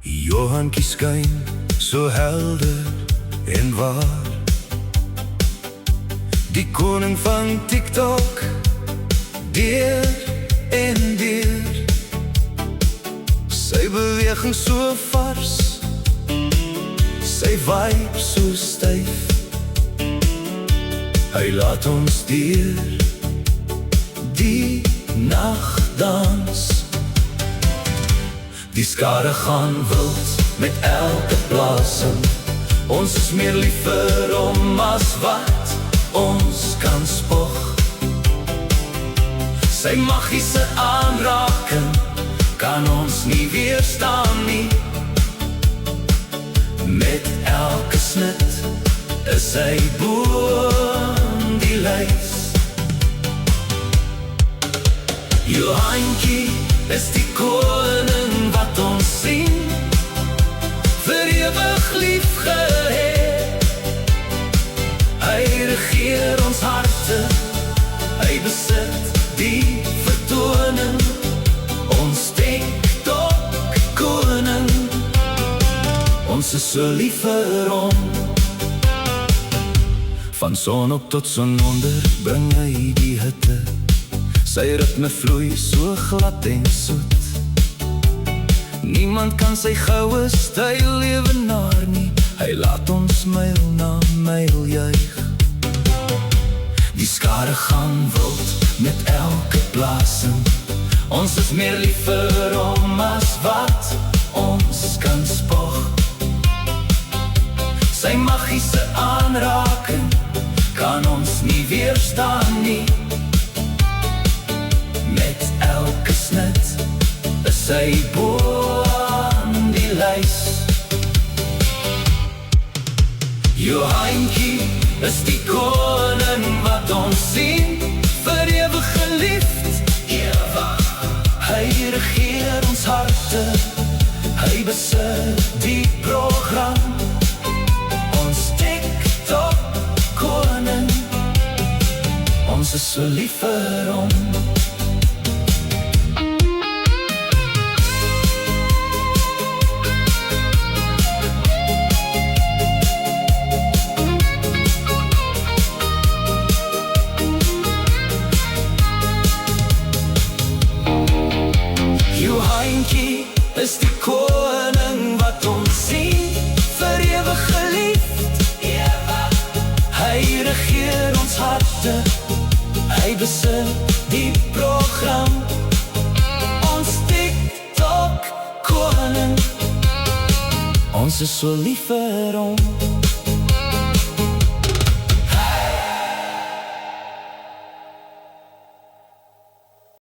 Johankie skyn so helder en waar, die koning van TikTok, deur en deur. Sy beweging so vars, sy vibe so styf. Hy laat ons deur die nag dans. Die skare gaan wild met elke plasing. Ons is meer lief vir hom as wat ons kan spog. Sy magiese aanraking kan ons nie weerstaan nie. Met elke snit is sy boon die lys. Johankie is die koning wat ons sien, vir ewig lief gehet. Hy regeer ons harte, hy besit die vertoning, ons TikTok koning. Ons is so lief vir hom. Van son op tot son onder bring hy die hitte. Sy ritme vloei so glad en soet. Niemand kan sy goue styl ewenaar nie. Hy laat ons myl na myl juig. Die skare gaan wild met elke plasing. Ons is meer lief vir hom as wat ons kan spog. Sy magiese aanraking kan ons nie weerstaan nie. Met elke snit is sy boon die lys. Johankie is die koning wat ons sien, vir ewig geliefd, ewig. Hy regeer ons harte, hy besit die program, ons TikTok koning. Ons is so lief vir hom. Johankie is die koning wat ons sien, vir ewig geliefd, ewig. Hy regeer ons harte, hy besit die program, ons TikTok koning. Ons is so lief vir hom.